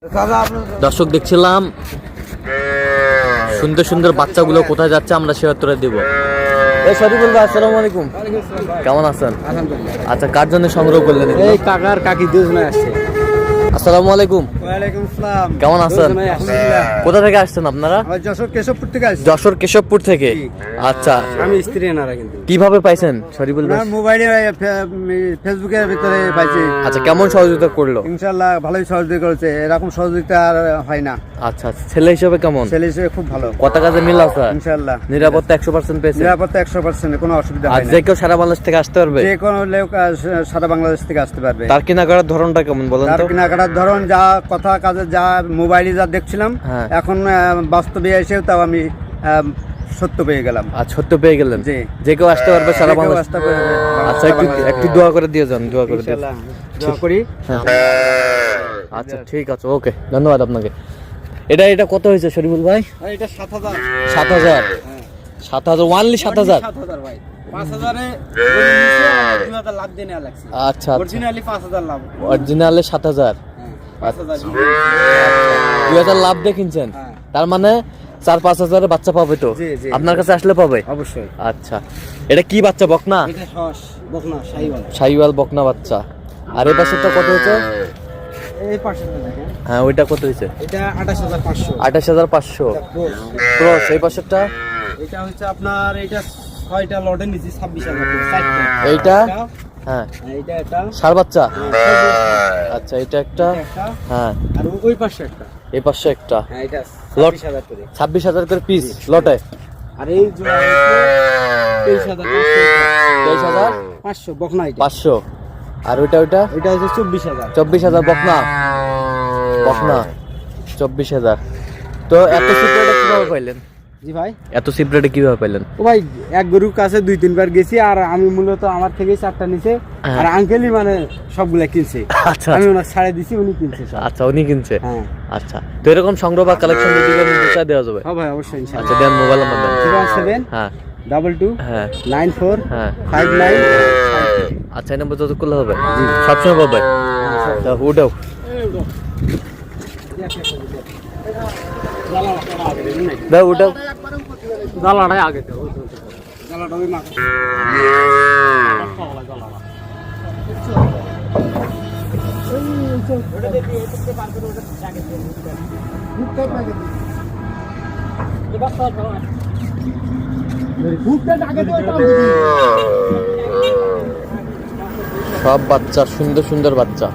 দর্শক দেখছিলাম সুন্দর সুন্দর বাচ্চাগুলো কোথায় যাচ্ছে আমরা সে উত্তরে দিব। শরীফুল ভাই আসসালামু আলাইকুম, কেমন আছেন? আচ্ছা, কার জন্য সংগ্রহ করলেন? এই কাকার কাকি দুজনে আসছে। আসসালামু আলাইকুম। ওয়ালাইকুম আসসালাম। কেমন আছেন? কোথা থেকে আসছেন আপনারা? যশোর কেশবপুর থেকে আসছি। যশোর কেশবপুর থেকে। আচ্ছা, আমি স্ত্রী নারা কিন্তু কিভাবে পাইছেন শরীফুল ভাই? মোবাইলে ফেসবুকের ভিতরে পাইছি। আচ্ছা, কেমন সহযোগিতা করলো? ইনশাআল্লাহ ভালোই সহযোগিতা করেছে, এরকম সহযোগিতা আর হয় না। আচ্ছা, ছেলে হিসেবে কেমন? ছেলে হিসেবে খুব ভালো, কত কাজে মিল আছে? ইনশাআল্লাহ নিরাপত্তা 100% পেয়েছে? নিরাপত্তা 100%, কোনো অসুবিধা আর হয় না। যে কেউ সারা বাংলাদেশ থেকে আসতে পারবে? যে কোনো লোক সারা বাংলাদেশ থেকে আসতে পারবে। তার কেনাকাটার ধরনটা কেমন বলেন তার তো? কেনাকাটার ধরন যা কথা কাজে যা মোবাইলে যা দেখছিলাম, হ্যাঁ। এখন বাস্তবে এসেও তাও আমি সত্য পেয়ে গেলাম। আর সত্য পেয়ে গেলেন? জি। যে কেউ আসতে পারবে সারা যে কেউ বাংলাদেশ? আসতে পারবে। আচ্ছা, একটু দোয়া করে দিয়ে যান, দোয়া করে দিয়ে। ইনশাআল্লাহ দোয়া করি। আচ্ছা, ঠিক আছে, ওকে, ধন্যবাদ আপনাকে। এটা কত হয়েছে শরীফুল ভাই? এটা 7000। 7000? 7000 ওয়ানলি 7000? 7000 ভাই, 5000 এ নিচে 2000 লাভ দেনে লাগছে। আচ্ছা, অরিজিনালি 5000 লাভ, অরিজিনালে 7000। 5000 2000 লাভ দিয়ে কিনছেন? হ্যাঁ। তার মানে 4-5 হাজারে বাচ্চা পাবে তো? জি, জি। আপনার কাছে আসলে পাবে অবশ্যই। আচ্ছা, এটা কি বাচ্চা? বকনা? এটা হস বকনা শাহিওয়াল। শাহিওয়াল বকনা বাচ্চা। আর এই পাশেরটা কত হয়েছে? এই পাশেরটা দেখেন, হ্যাঁ, ওইটা কত হয়েছে? এটা 28500। 28500 ক্রস। এই পাশেরটা? এটা হচ্ছে আপনার, এটা 6টা লটে নিচে 26000 করে 4টা। এইটা? হ্যাঁ, এইটা এটা ষাঁড় বাচ্চা। আচ্ছা, এটা একটা। একটা, হ্যাঁ, আর ওই পাশে একটা। এই পাশে একটা। হ্যাঁ, এটা লট 26000 করে। 26000 করে পিস লটে। আর এই জোড়া হচ্ছে 23500 বকনা। এটা 500। আর ওইটা এটা হচ্ছে 24000। 24000 বকনা। বকনা 24000। তো এত সিপ্রেটে কিভাবে পাইলেন? জি ভাই, এত সিপ্রেটে কিভাবে পাইলেন? ও ভাই এক গরুর কাছে 2-3 বার গেছি, আর আমি মূলত আমার থেকেই 4টা নিছে, আর আঙ্কেলই মানে সবগুলা কিনছে। আচ্ছা, আমি ওনার ছাড়ে দিছি, উনি কিনছে সব। আচ্ছা, উনি কিনছে। হ্যাঁ আচ্ছা, তো এরকম সংগ্রহ বা কালেকশন যদি করেন দুটা দেওয়া যাবে? হ্যাঁ ভাই, অবশ্যই ইনশাআল্লাহ। আচ্ছা, দেন মোবাইল নাম্বার দেন। 017 হ্যাঁ 22 হ্যাঁ 94 হ্যাঁ 59। আচ্ছা, এই নাম্বার যত করলে হবে? জি, সবসময় পাবে। তা উঠাও। দাও, উঠাও। জালাটাই আগে দাও, জালাটা ওই মাছ। সব বাচ্চা সুন্দর সুন্দর বাচ্চা।